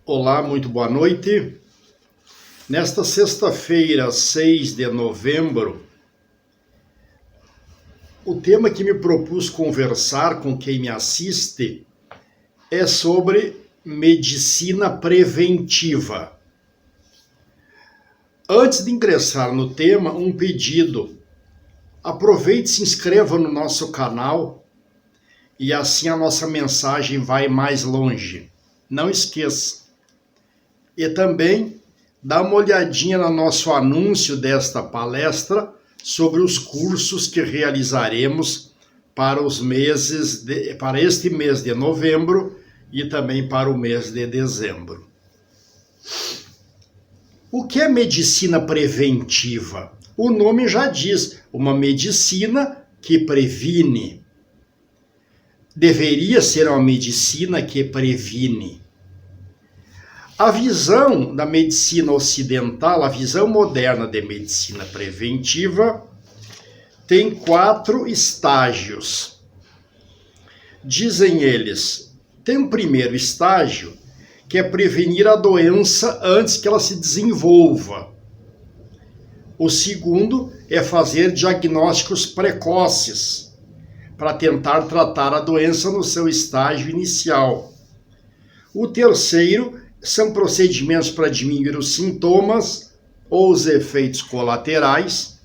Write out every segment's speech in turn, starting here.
Olá, muito boa noite. Nesta sexta-feira, 6 de novembro, o tema que me propus conversar com quem me assiste é sobre medicina preventiva. Antes de ingressar no tema, um pedido. Aproveite e se inscreva no nosso canal e assim a nossa mensagem vai mais longe. Não esqueça. E também dá uma olhadinha no nosso anúncio desta palestra sobre os cursos que realizaremos para para este mês de novembro e também para o mês de dezembro. O que é medicina preventiva? O nome já diz, uma medicina que previne. Deveria ser uma medicina que previne. A visão da medicina ocidental, a visão moderna de medicina preventiva, tem 4 estágios. Dizem eles, tem um primeiro estágio, que é prevenir a doença antes que ela se desenvolva. O segundo é fazer diagnósticos precoces, para tentar tratar a doença no seu estágio inicial. O terceiro são procedimentos para diminuir os sintomas ou os efeitos colaterais.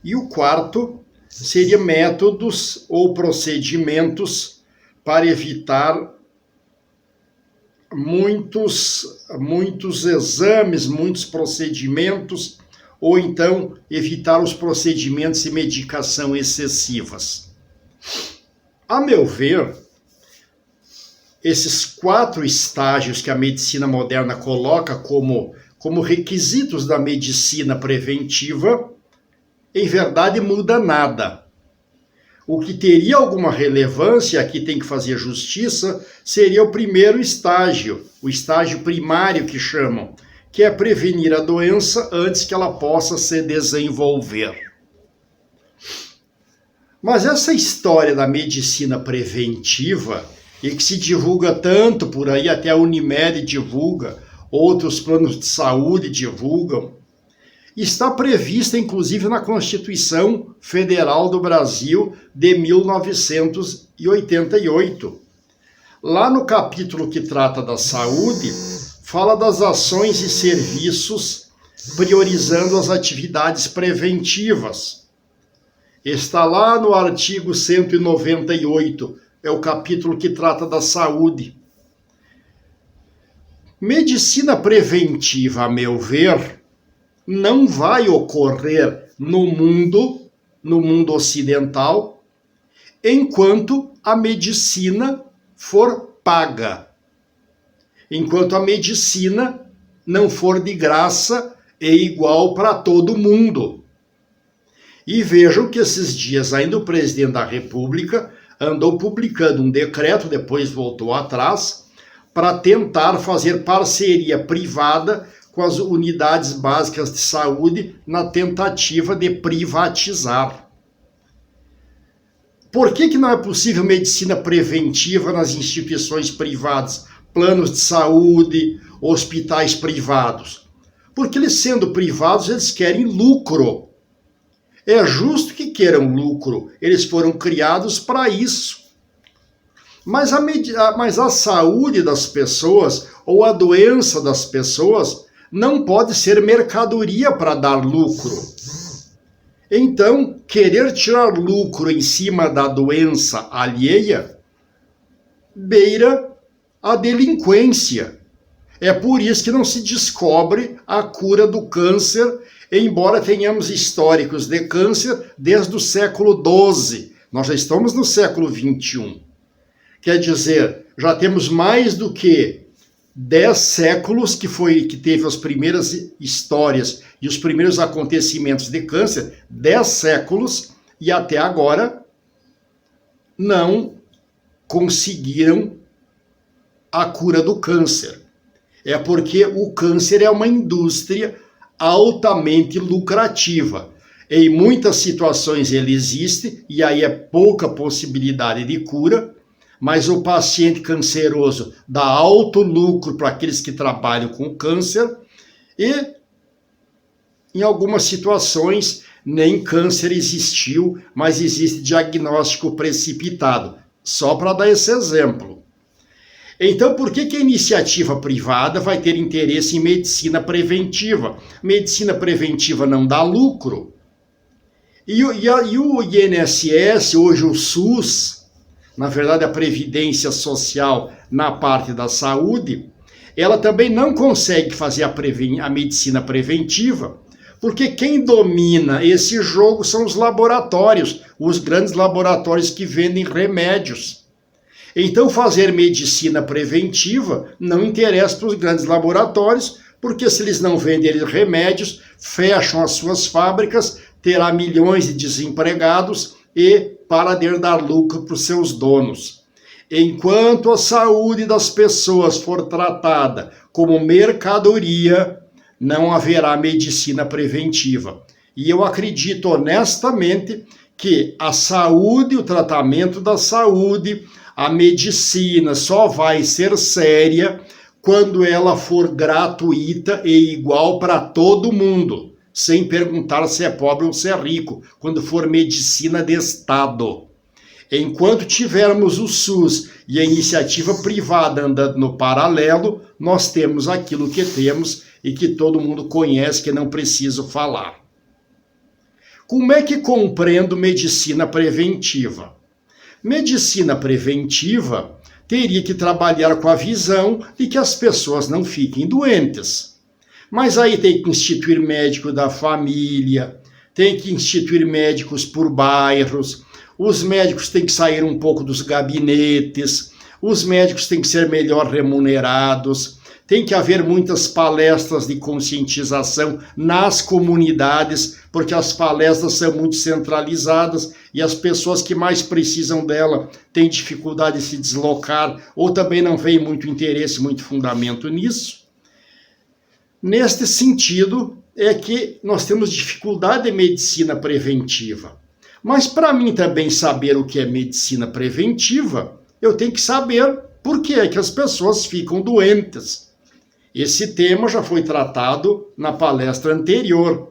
E o quarto seria métodos ou procedimentos para evitar muitos exames, muitos procedimentos, ou então evitar os procedimentos e medicação excessivas. A meu ver, esses 4 estágios que a medicina moderna coloca como requisitos da medicina preventiva, em verdade muda nada. O que teria alguma relevância, aqui tem que fazer justiça, seria o primeiro estágio, o estágio primário que chamam, que é prevenir a doença antes que ela possa se desenvolver. Mas essa história da medicina preventiva, e que se divulga tanto por aí, até a Unimed divulga, outros planos de saúde divulgam, está prevista inclusive na Constituição Federal do Brasil de 1988. Lá no capítulo que trata da saúde, fala das ações e serviços priorizando as atividades preventivas. Está lá no artigo 198, é o capítulo que trata da saúde. Medicina preventiva, a meu ver, não vai ocorrer no mundo ocidental, enquanto a medicina for paga. Enquanto a medicina não for de graça e igual para todo mundo. E vejam que esses dias ainda o presidente da República andou publicando um decreto, depois voltou atrás, para tentar fazer parceria privada com as unidades básicas de saúde na tentativa de privatizar. Por que não é possível medicina preventiva nas instituições privadas, planos de saúde, hospitais privados? Porque eles, sendo privados, eles querem lucro. É justo que queiram lucro, eles foram criados para isso. Mas a saúde das pessoas ou a doença das pessoas não pode ser mercadoria para dar lucro. Então, querer tirar lucro em cima da doença alheia beira a delinquência. É por isso que não se descobre a cura do câncer, embora tenhamos históricos de câncer desde o século XII. Nós já estamos no século XXI. Quer dizer, já temos mais do que 10 séculos que teve as primeiras histórias e os primeiros acontecimentos de câncer, 10 séculos, e até agora não conseguiram a cura do câncer. É porque o câncer é uma indústria altamente lucrativa. Em muitas situações ele existe, e aí é pouca possibilidade de cura, mas o paciente canceroso dá alto lucro para aqueles que trabalham com câncer e, em algumas situações, nem câncer existiu, mas existe diagnóstico precipitado. Só para dar esse exemplo. Então, por que a iniciativa privada vai ter interesse em medicina preventiva? Medicina preventiva não dá lucro. E o INSS, hoje o SUS, na verdade a Previdência Social na parte da saúde, ela também não consegue fazer a medicina preventiva, porque quem domina esse jogo são os laboratórios, os grandes laboratórios que vendem remédios. Então, fazer medicina preventiva não interessa para os grandes laboratórios, porque se eles não vendem remédios, fecham as suas fábricas, terá milhões de desempregados e para de dar lucro para os seus donos. Enquanto a saúde das pessoas for tratada como mercadoria, não haverá medicina preventiva. E eu acredito honestamente que a saúde, o tratamento da saúde, a medicina só vai ser séria quando ela for gratuita e igual para todo mundo, sem perguntar se é pobre ou se é rico, quando for medicina de Estado. Enquanto tivermos o SUS e a iniciativa privada andando no paralelo, nós temos aquilo que temos e que todo mundo conhece, que não preciso falar. Como é que compreendo medicina preventiva? Medicina preventiva teria que trabalhar com a visão de que as pessoas não fiquem doentes. Mas aí tem que instituir médico da família, tem que instituir médicos por bairros, os médicos têm que sair um pouco dos gabinetes, os médicos têm que ser melhor remunerados, tem que haver muitas palestras de conscientização nas comunidades, porque as palestras são muito centralizadas e as pessoas que mais precisam dela têm dificuldade de se deslocar ou também não veem muito interesse, muito fundamento nisso. Neste sentido, é que nós temos dificuldade em medicina preventiva. Mas para mim também saber o que é medicina preventiva, eu tenho que saber por que é que as pessoas ficam doentes. Esse tema já foi tratado na palestra anterior.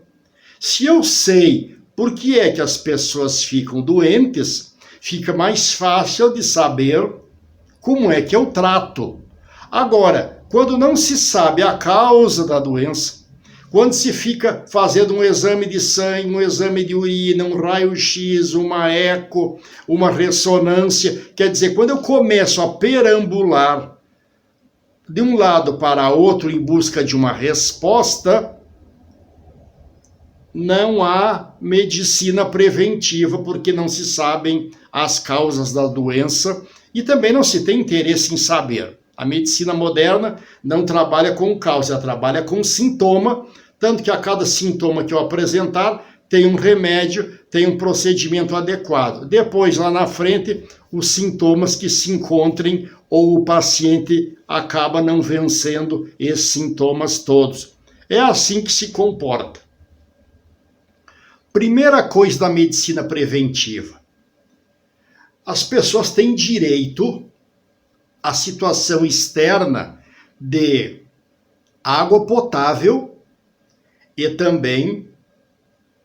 Se eu sei por que é que as pessoas ficam doentes, fica mais fácil de saber como é que eu trato. Agora, quando não se sabe a causa da doença, quando se fica fazendo um exame de sangue, um exame de urina, um raio-x, uma eco, uma ressonância, quer dizer, quando eu começo a perambular de um lado para outro em busca de uma resposta, não há medicina preventiva, porque não se sabem as causas da doença e também não se tem interesse em saber. A medicina moderna não trabalha com causa, ela trabalha com sintoma, tanto que a cada sintoma que eu apresentar, tem um remédio, tem um procedimento adequado. Depois, lá na frente, os sintomas que se encontrem ou o paciente acaba não vencendo esses sintomas todos. É assim que se comporta. Primeira coisa da medicina preventiva. As pessoas têm direito à situação externa de água potável e também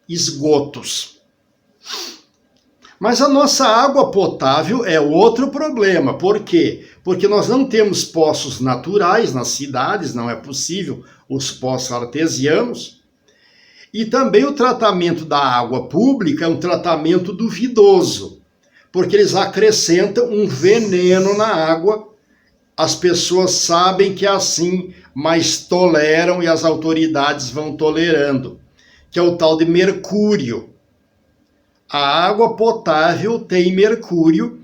esgotos. Mas a nossa água potável é outro problema. Por quê? Porque nós não temos poços naturais nas cidades, não é possível os poços artesianos. E também o tratamento da água pública é um tratamento duvidoso, porque eles acrescentam um veneno na água. As pessoas sabem que é assim, mas toleram e as autoridades vão tolerando, que é o tal de mercúrio. A água potável tem mercúrio,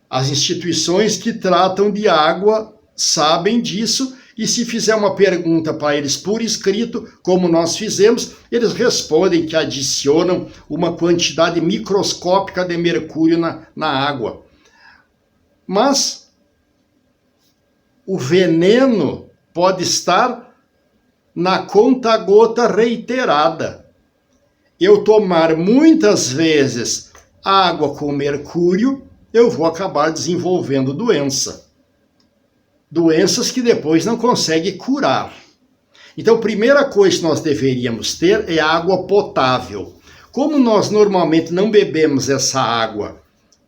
as instituições que tratam de água sabem disso, e se fizer uma pergunta para eles por escrito, como nós fizemos, eles respondem que adicionam uma quantidade microscópica de mercúrio na água. Mas o veneno pode estar na conta-gota reiterada. Eu tomar muitas vezes água com mercúrio eu vou acabar desenvolvendo doença. Doenças que depois não consegue curar. Então, a primeira coisa que nós deveríamos ter é água potável. Como nós normalmente não bebemos essa água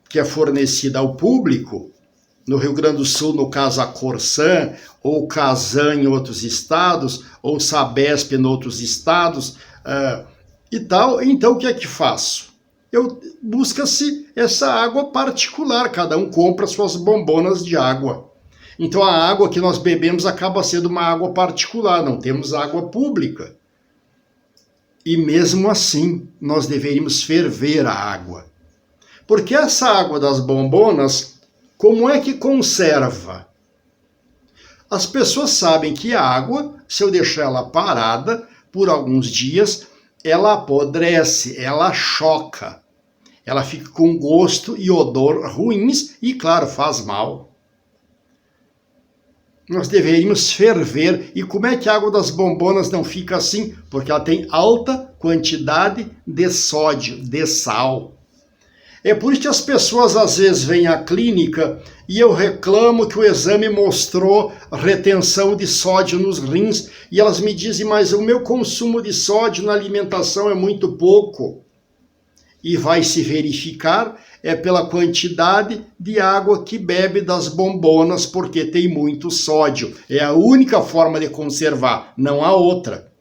que é fornecida ao público, no Rio Grande do Sul, no caso a Corsan, ou Casan em outros estados, ou Sabesp em outros estados, e tal, então o que é que faço? Busca-se essa água particular, cada um compra suas bombonas de água. Então a água que nós bebemos acaba sendo uma água particular, não temos água pública. E mesmo assim, nós deveríamos ferver a água. Porque essa água das bombonas, como é que conserva? As pessoas sabem que a água, se eu deixar ela parada por alguns dias, ela apodrece, ela choca. Ela fica com gosto e odor ruins e, claro, faz mal. Nós deveríamos ferver. E como é que a água das bombonas não fica assim? Porque ela tem alta quantidade de sódio, de sal. É por isso que as pessoas às vezes vêm à clínica e eu reclamo que o exame mostrou retenção de sódio nos rins e elas me dizem, mas o meu consumo de sódio na alimentação é muito pouco. E vai se verificar pela quantidade de água que bebe das bombonas, porque tem muito sódio. É a única forma de conservar, não há outra.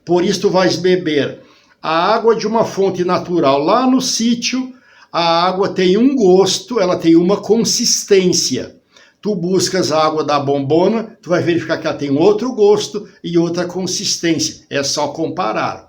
Por isso tu vais beber a água de uma fonte natural lá no sítio. A água tem um gosto, ela tem uma consistência. Tu buscas a água da bombona, tu vai verificar que ela tem outro gosto e outra consistência. É só comparar.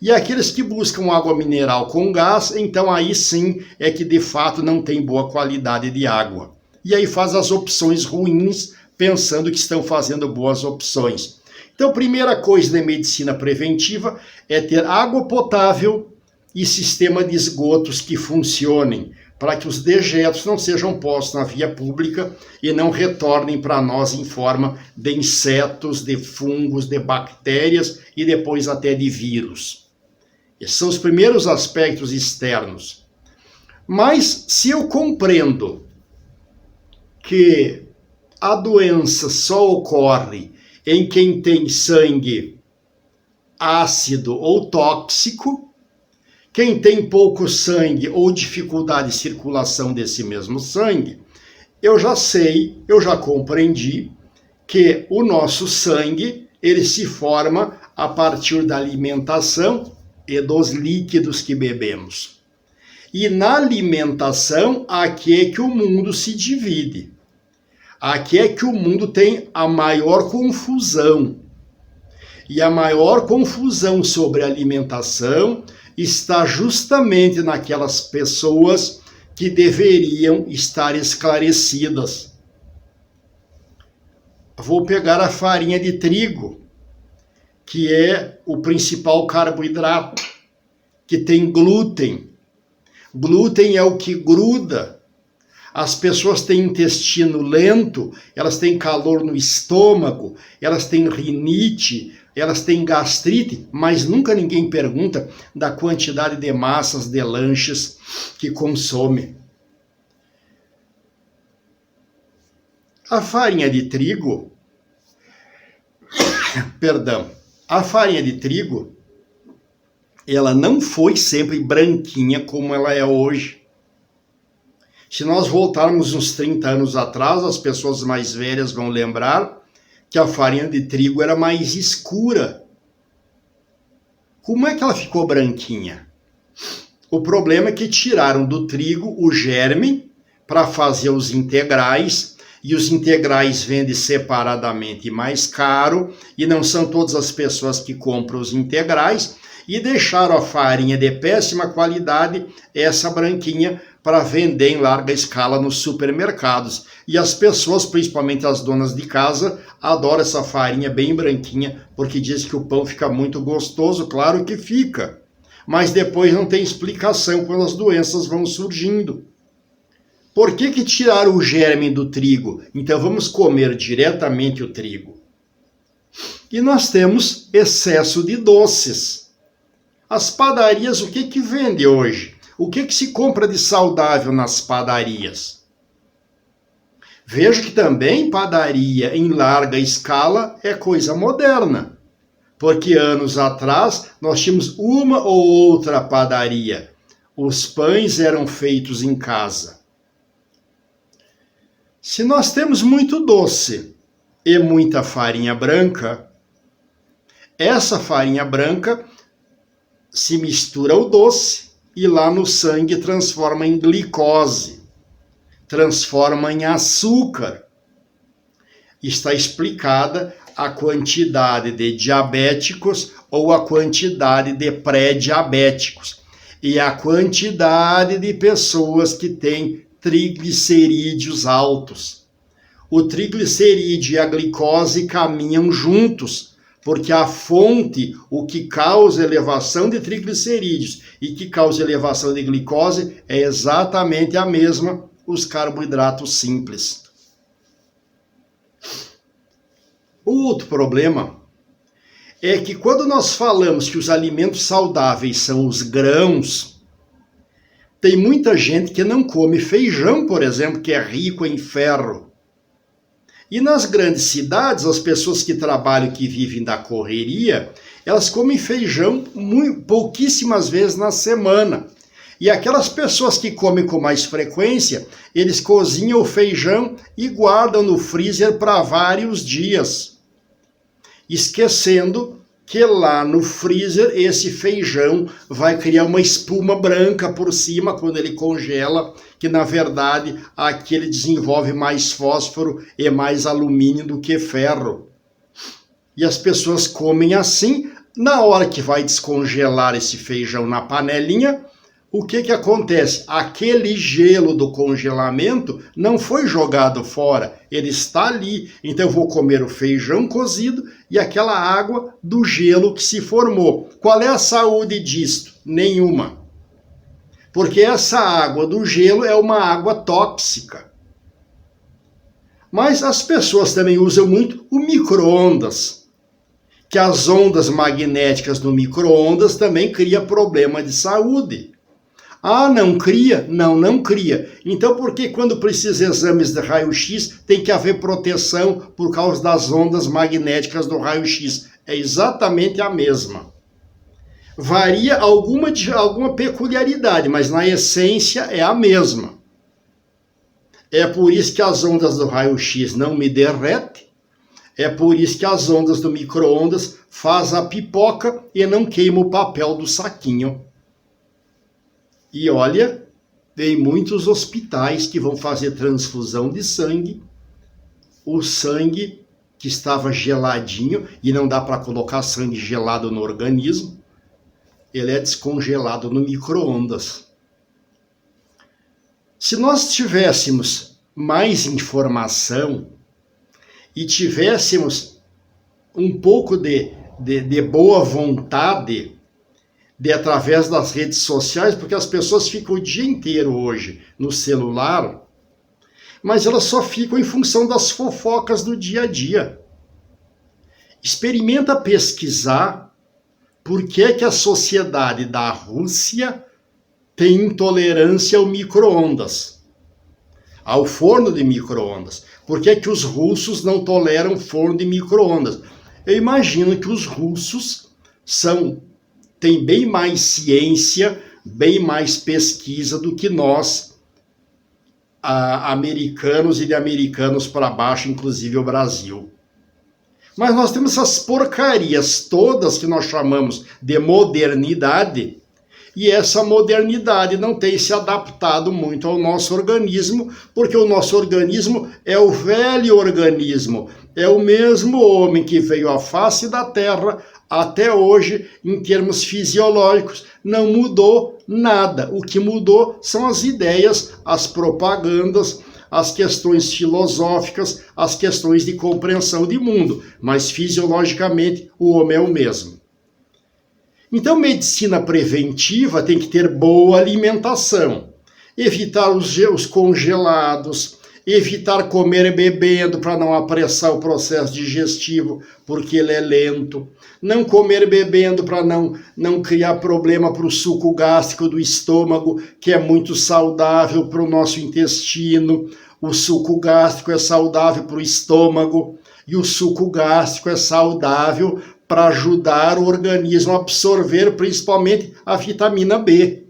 E aqueles que buscam água mineral com gás, então aí sim é que de fato não tem boa qualidade de água. E aí faz as opções ruins, pensando que estão fazendo boas opções. Então, a primeira coisa da medicina preventiva é ter água potável e sistema de esgotos que funcionem, para que os dejetos não sejam postos na via pública e não retornem para nós em forma de insetos, de fungos, de bactérias e depois até de vírus. Esses são os primeiros aspectos externos. Mas se eu compreendo que a doença só ocorre em quem tem sangue ácido ou tóxico, quem tem pouco sangue ou dificuldade de circulação desse mesmo sangue, eu já sei, eu já compreendi que o nosso sangue, ele se forma a partir da alimentação e dos líquidos que bebemos. E na alimentação, aqui é que o mundo se divide. Aqui é que o mundo tem a maior confusão. E a maior confusão sobre alimentação está justamente naquelas pessoas que deveriam estar esclarecidas. Vou pegar a farinha de trigo, que é o principal carboidrato, que tem glúten. Glúten é o que gruda. As pessoas têm intestino lento, elas têm calor no estômago, elas têm rinite, elas têm gastrite, mas nunca ninguém pergunta da quantidade de massas de lanches que consome. A farinha de trigo, a farinha de trigo, ela não foi sempre branquinha como ela é hoje. Se nós voltarmos uns 30 anos atrás, as pessoas mais velhas vão lembrar que a farinha de trigo era mais escura. Como é que ela ficou branquinha? O problema é que tiraram do trigo o germe para fazer os integrais, e os integrais vendem separadamente mais caro, e não são todas as pessoas que compram os integrais, e deixaram a farinha de péssima qualidade, essa branquinha, para vender em larga escala nos supermercados. E as pessoas, principalmente as donas de casa, adoram essa farinha bem branquinha, porque diz que o pão fica muito gostoso, claro que fica. Mas depois não tem explicação quando as doenças vão surgindo. Por que tiraram o germe do trigo? Então vamos comer diretamente o trigo. E nós temos excesso de doces. As padarias, o que vende hoje? O que se compra de saudável nas padarias? Vejo que também padaria em larga escala é coisa moderna, porque anos atrás nós tínhamos uma ou outra padaria. Os pães eram feitos em casa. Se nós temos muito doce e muita farinha branca, essa farinha branca se mistura ao doce e lá no sangue transforma em glicose, transforma em açúcar. Está explicada a quantidade de diabéticos ou a quantidade de pré-diabéticos e a quantidade de pessoas que têm triglicerídeos altos. O triglicerídeo e a glicose caminham juntos, porque a fonte, o que causa elevação de triglicerídeos e que causa elevação de glicose é exatamente a mesma, os carboidratos simples. O outro problema é que quando nós falamos que os alimentos saudáveis são os grãos, tem muita gente que não come feijão, por exemplo, que é rico em ferro. E nas grandes cidades, as pessoas que trabalham, que vivem da correria, elas comem feijão pouquíssimas vezes na semana. E aquelas pessoas que comem com mais frequência, eles cozinham o feijão e guardam no freezer para vários dias, esquecendo que lá no freezer esse feijão vai criar uma espuma branca por cima quando ele congela, que na verdade aqui ele desenvolve mais fósforo e mais alumínio do que ferro. E as pessoas comem assim. Na hora que vai descongelar esse feijão na panelinha, o que acontece? Aquele gelo do congelamento não foi jogado fora, ele está ali. Então eu vou comer o feijão cozido e aquela água do gelo que se formou. Qual é a saúde disto? Nenhuma. Porque essa água do gelo é uma água tóxica. Mas as pessoas também usam muito o micro-ondas, que as ondas magnéticas no micro-ondas também criam problema de saúde. Ah, não cria? Não, não cria. Então por que quando precisa de exames de raio-x tem que haver proteção por causa das ondas magnéticas do raio-x? É exatamente a mesma. Varia alguma peculiaridade, mas na essência é a mesma. É por isso que as ondas do raio-x não me derretem, é por isso que as ondas do micro-ondas fazem a pipoca e não queimam o papel do saquinho. E olha, tem muitos hospitais que vão fazer transfusão de sangue, o sangue que estava geladinho, e não dá para colocar sangue gelado no organismo, ele é descongelado no micro-ondas. Se nós tivéssemos mais informação e tivéssemos um pouco de boa vontade, através das redes sociais, porque as pessoas ficam o dia inteiro hoje no celular, mas elas só ficam em função das fofocas do dia a dia. Experimenta pesquisar por que a sociedade da Rússia tem intolerância ao micro-ondas, ao forno de micro-ondas. Por que os russos não toleram forno de micro-ondas? Eu imagino que os russos tem bem mais ciência, bem mais pesquisa do que nós, americanos e de americanos para baixo, inclusive o Brasil. Mas nós temos essas porcarias todas que nós chamamos de modernidade, e essa modernidade não tem se adaptado muito ao nosso organismo, porque o nosso organismo é o velho organismo, é o mesmo homem que veio à face da Terra até hoje, em termos fisiológicos, não mudou nada. O que mudou são as ideias, as propagandas, as questões filosóficas, as questões de compreensão de mundo, mas fisiologicamente o homem é o mesmo. Então, medicina preventiva tem que ter boa alimentação, evitar os congelados, evitar comer bebendo para não apressar o processo digestivo, porque ele é lento. Não comer bebendo para não criar problema para o suco gástrico do estômago, que é muito saudável para o nosso intestino. O suco gástrico é saudável para o estômago e o suco gástrico é saudável para ajudar o organismo a absorver principalmente a vitamina B.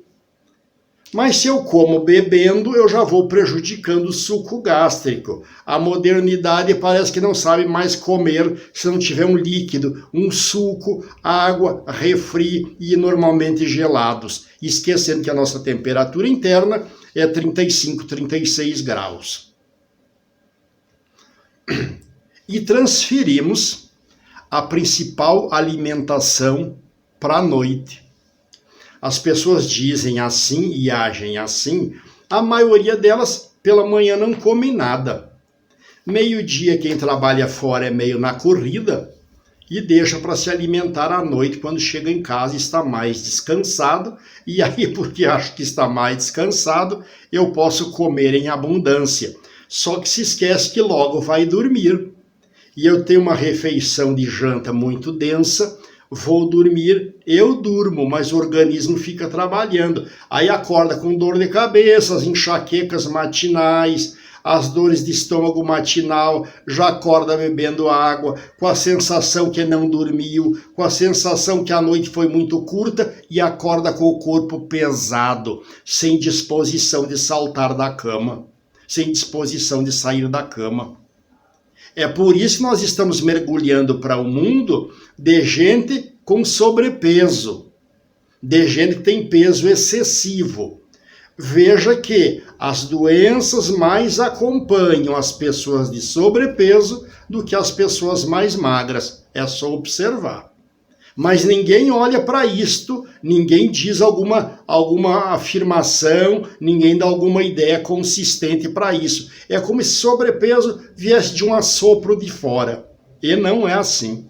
Mas se eu como bebendo, eu já vou prejudicando o suco gástrico. A modernidade parece que não sabe mais comer se não tiver um líquido, um suco, água, refri e normalmente gelados, esquecendo que a nossa temperatura interna é 35, 36 graus. E transferimos a principal alimentação para a noite. As pessoas dizem assim e agem assim, a maioria delas pela manhã não come nada. Meio-dia quem trabalha fora é meio na corrida e deixa para se alimentar à noite quando chega em casa e está mais descansado. E aí, porque acho que está mais descansado, eu posso comer em abundância. Só que se esquece que logo vai dormir. E eu tenho uma refeição de janta muito densa, vou dormir, eu durmo, mas o organismo fica trabalhando. Aí acorda com dor de cabeça, as enxaquecas matinais, as dores de estômago matinal, já acorda bebendo água, com a sensação que não dormiu, com a sensação que a noite foi muito curta e acorda com o corpo pesado, sem disposição de saltar da cama, sem disposição de sair da cama. É por isso que nós estamos mergulhando para o mundo de gente com sobrepeso, de gente que tem peso excessivo. Veja que as doenças mais acompanham as pessoas de sobrepeso do que as pessoas mais magras. É só observar. Mas ninguém olha para isto, ninguém diz alguma afirmação, ninguém dá alguma ideia consistente para isso. É como se sobrepeso viesse de um assopro de fora. E não é assim.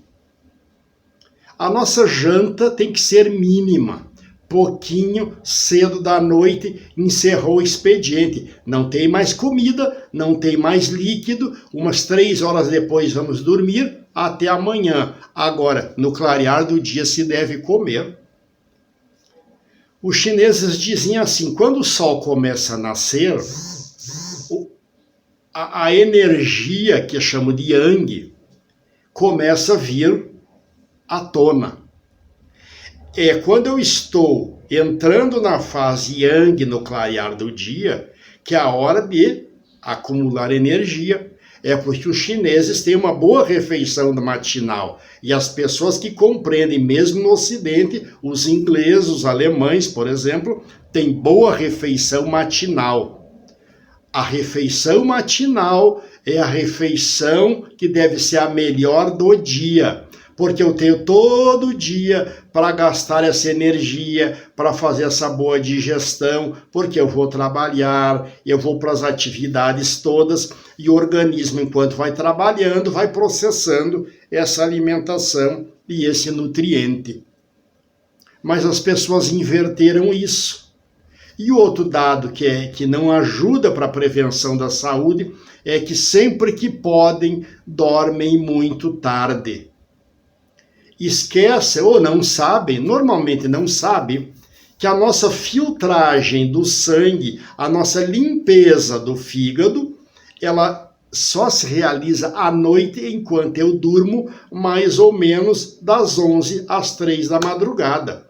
A nossa janta tem que ser mínima. Pouquinho, cedo da noite, encerrou o expediente. Não tem mais comida, não tem mais líquido. Umas 3 horas depois vamos dormir, até amanhã. Agora, no clarear do dia se deve comer. Os chineses dizem assim, quando o sol começa a nascer, a energia, que eu chamo de Yang, começa a vir à tona. É quando eu estou entrando na fase Yang no clarear do dia, que é a hora de acumular energia. É porque os chineses têm uma boa refeição matinal. E as pessoas que compreendem, mesmo no Ocidente, os ingleses, os alemães, por exemplo, têm boa refeição matinal. A refeição matinal é a refeição que deve ser a melhor do dia. Porque eu tenho todo dia para gastar essa energia, para fazer essa boa digestão, porque eu vou trabalhar, eu vou para as atividades todas, e o organismo, enquanto vai trabalhando, vai processando essa alimentação e esse nutriente. Mas as pessoas inverteram isso. E o outro dado que não ajuda para a prevenção da saúde é que sempre que podem, dormem muito tarde. Esquece ou não sabe, normalmente não sabe, que a nossa filtragem do sangue, a nossa limpeza do fígado, ela só se realiza à noite enquanto eu durmo mais ou menos das 11 às 3 da madrugada.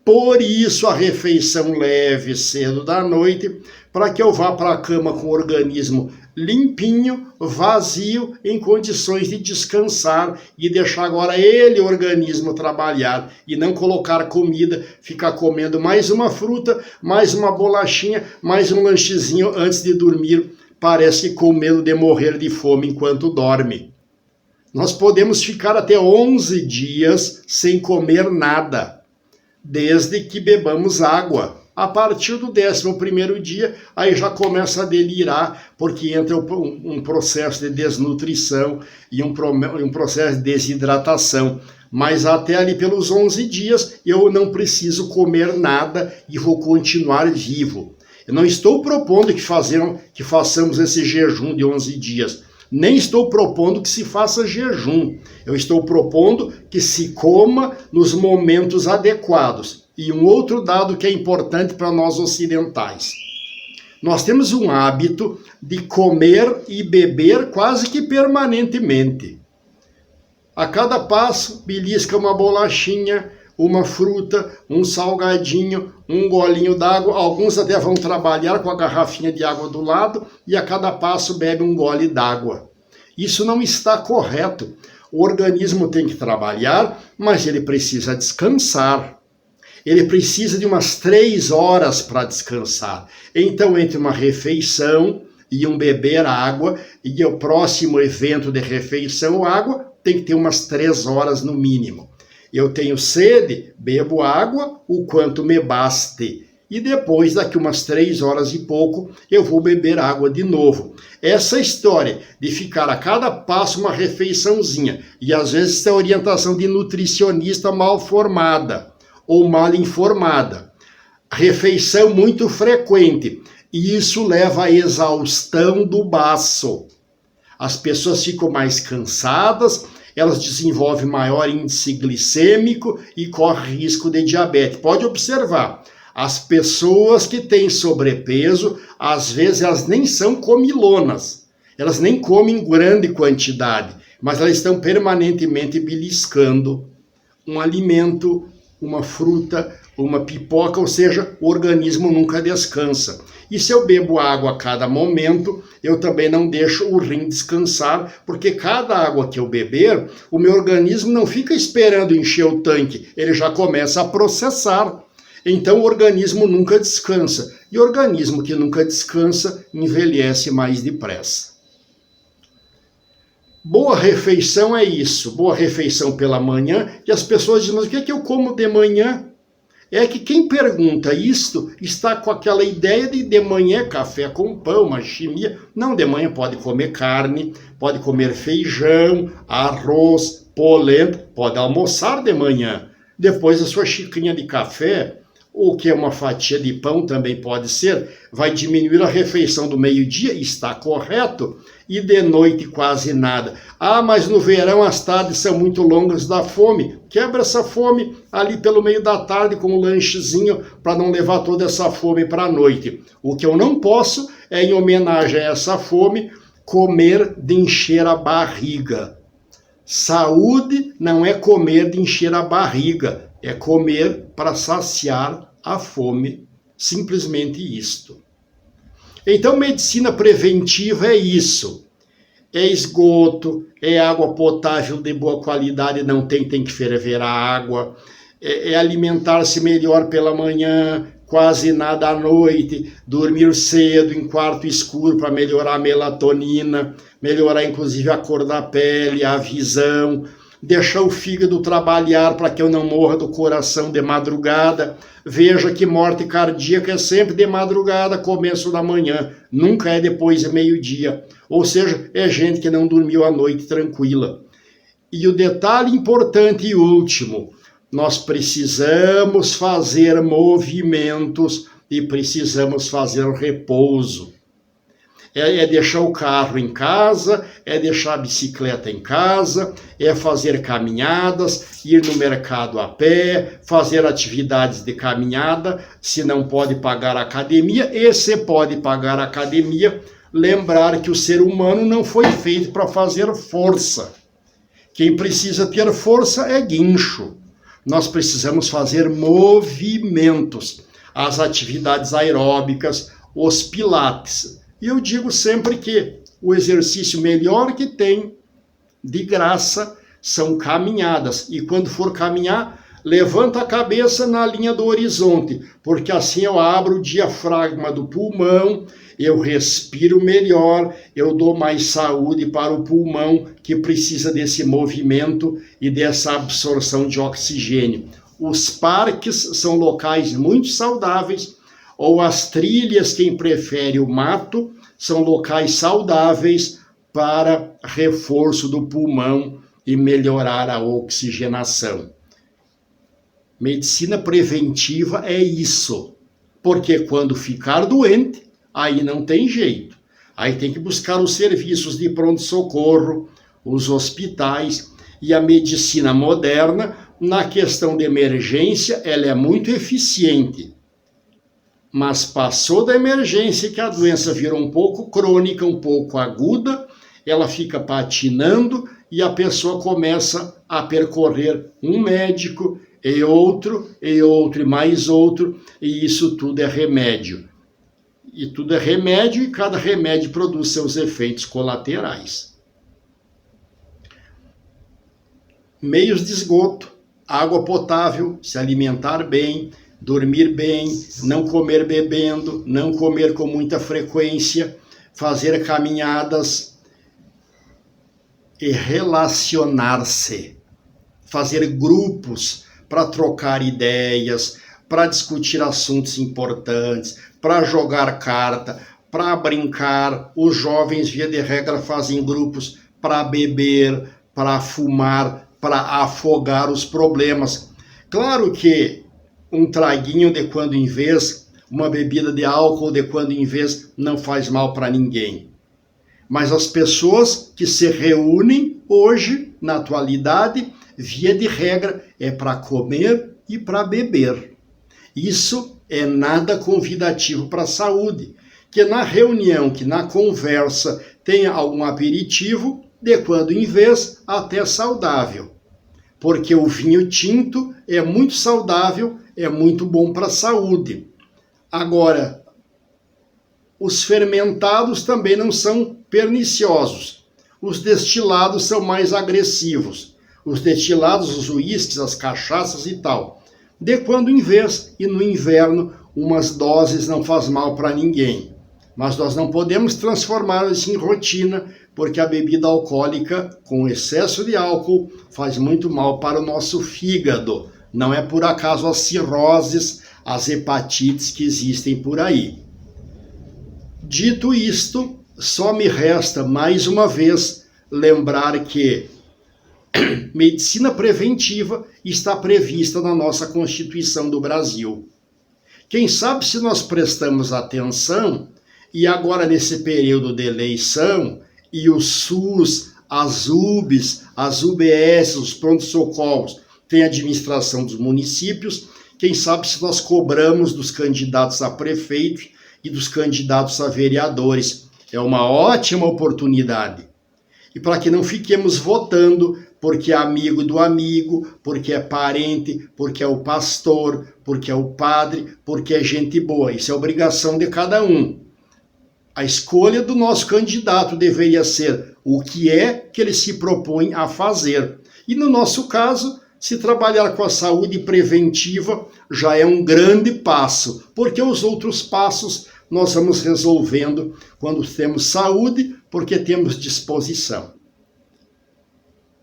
Por isso a refeição leve cedo da noite, para que eu vá para a cama com o organismo limpinho, vazio, em condições de descansar e deixar agora o organismo trabalhar e não colocar comida, ficar comendo mais uma fruta, mais uma bolachinha, mais um lanchezinho antes de dormir, parece que com medo de morrer de fome enquanto dorme. Nós podemos ficar até 11 dias sem comer nada, desde que bebamos água. A partir do 11º dia, aí já começa a delirar, porque entra um processo de desnutrição e um processo de desidratação. Mas até ali pelos 11 dias, eu não preciso comer nada e vou continuar vivo. Eu não estou propondo que façamos esse jejum de 11 dias. Nem estou propondo que se faça jejum. Eu estou propondo que se coma nos momentos adequados. E um outro dado que é importante para nós ocidentais. Nós temos um hábito de comer e beber quase que permanentemente. A cada passo, belisca uma bolachinha, uma fruta, um salgadinho, um golinho d'água. Alguns até vão trabalhar com a garrafinha de água do lado e a cada passo bebe um gole d'água. Isso não está correto. O organismo tem que trabalhar, mas ele precisa descansar. Ele precisa de umas 3 horas para descansar. Então, entre uma refeição e um beber água, e o próximo evento de refeição ou água, tem que ter umas 3 horas no mínimo. Eu tenho sede, bebo água, o quanto me baste. E depois, daqui umas 3 horas e pouco, eu vou beber água de novo. Essa história de ficar a cada passo uma refeiçãozinha, e às vezes tem orientação de nutricionista mal formada ou mal informada. Refeição muito frequente, e isso leva à exaustão do baço. As pessoas ficam mais cansadas, elas desenvolvem maior índice glicêmico e correm risco de diabetes. Pode observar, as pessoas que têm sobrepeso, às vezes elas nem são comilonas, elas nem comem em grande quantidade, mas elas estão permanentemente beliscando um alimento, uma fruta, uma pipoca, ou seja, o organismo nunca descansa. E se eu bebo água a cada momento, eu também não deixo o rim descansar, porque cada água que eu beber, o meu organismo não fica esperando encher o tanque, ele já começa a processar. Então o organismo nunca descansa, e o organismo que nunca descansa envelhece mais depressa. Boa refeição é isso, boa refeição pela manhã, e as pessoas dizem, mas o que é que eu como de manhã? É que quem pergunta isto está com aquela ideia de manhã café com pão, uma chimia. Não, de manhã pode comer carne, pode comer feijão, arroz, polenta, pode almoçar de manhã. Depois a sua xicrinha de café, ou que é uma fatia de pão também pode ser, vai diminuir a refeição do meio-dia, está correto, e de noite quase nada. Ah, mas no verão as tardes são muito longas, dá fome. Quebra essa fome ali pelo meio da tarde com um lanchezinho para não levar toda essa fome para a noite. O que eu não posso é, em homenagem a essa fome, comer de encher a barriga. Saúde não é comer de encher a barriga, é comer para saciar a fome, simplesmente isto. Então, medicina preventiva é isso. É esgoto, é água potável de boa qualidade, não tem que ferver a água, é alimentar-se melhor pela manhã, quase nada à noite, dormir cedo em quarto escuro para melhorar a melatonina, melhorar inclusive a cor da pele, a visão, deixar o fígado trabalhar para que eu não morra do coração de madrugada. Veja que morte cardíaca é sempre de madrugada, começo da manhã, nunca é depois de meio-dia. Ou seja, é gente que não dormiu a noite tranquila. E o detalhe importante e último, nós precisamos fazer movimentos e precisamos fazer repouso. É deixar o carro em casa, é deixar a bicicleta em casa, é fazer caminhadas, ir no mercado a pé, fazer atividades de caminhada, se não pode pagar a academia, e se pode pagar a academia, lembrar que o ser humano não foi feito para fazer força. Quem precisa ter força é guincho. Nós precisamos fazer movimentos, as atividades aeróbicas, os pilates. E eu digo sempre que o exercício melhor que tem, de graça, são caminhadas. E quando for caminhar, levanta a cabeça na linha do horizonte, porque assim eu abro o diafragma do pulmão, eu respiro melhor, eu dou mais saúde para o pulmão, que precisa desse movimento e dessa absorção de oxigênio. Os parques são locais muito saudáveis, ou as trilhas, quem prefere o mato, são locais saudáveis para reforço do pulmão e melhorar a oxigenação. Medicina preventiva é isso, porque quando ficar doente, aí não tem jeito. Aí tem que buscar os serviços de pronto-socorro, os hospitais, e a medicina moderna, na questão de emergência, ela é muito eficiente. Mas passou da emergência que a doença virou um pouco crônica, um pouco aguda, ela fica patinando e a pessoa começa a percorrer um médico e outro, e mais outro, e isso tudo é remédio. E tudo é remédio e cada remédio produz seus efeitos colaterais. Meios de esgoto, água potável, se alimentar bem, dormir bem, não comer bebendo, não comer com muita frequência, fazer caminhadas e relacionar-se, fazer grupos para trocar ideias, para discutir assuntos importantes, para jogar carta, para brincar. Os jovens, via de regra, fazem grupos para beber, para fumar, para afogar os problemas. Claro que um traguinho de quando em vez, uma bebida de álcool de quando em vez, não faz mal para ninguém. Mas as pessoas que se reúnem hoje, na atualidade, via de regra, é para comer e para beber. Isso é nada convidativo para a saúde. Que na reunião, que na conversa tenha algum aperitivo, de quando em vez, até saudável. Porque o vinho tinto é muito saudável, é muito bom para a saúde. Agora, os fermentados também não são perniciosos. Os destilados são mais agressivos. Os destilados, os uísques, as cachaças e tal. De quando em vez, e no inverno, umas doses não faz mal para ninguém. Mas nós não podemos transformar isso em rotina, porque a bebida alcoólica, com excesso de álcool, faz muito mal para o nosso fígado. Não é por acaso as cirroses, as hepatites que existem por aí. Dito isto, só me resta mais uma vez lembrar que medicina preventiva está prevista na nossa Constituição do Brasil. Quem sabe se nós prestamos atenção, e agora nesse período de eleição, e o SUS, as UBS, as UBS, os prontos-socorros, tem administração dos municípios, quem sabe se nós cobramos dos candidatos a prefeito e dos candidatos a vereadores. É uma ótima oportunidade. E para que não fiquemos votando porque é amigo do amigo, porque é parente, porque é o pastor, porque é o padre, porque é gente boa. Isso é obrigação de cada um. A escolha do nosso candidato deveria ser o que é que ele se propõe a fazer. E no nosso caso, se trabalhar com a saúde preventiva já é um grande passo, porque os outros passos nós vamos resolvendo quando temos saúde, porque temos disposição.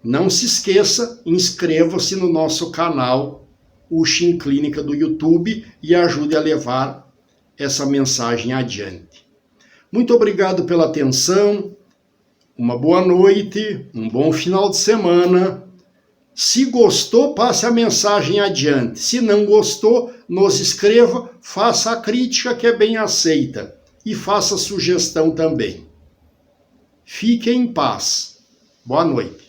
Não se esqueça, inscreva-se no nosso canal Uxim Clínica do YouTube e ajude a levar essa mensagem adiante. Muito obrigado pela atenção, uma boa noite, um bom final de semana. Se gostou, passe a mensagem adiante. Se não gostou, nos escreva, faça a crítica que é bem aceita e faça sugestão também. Fique em paz. Boa noite.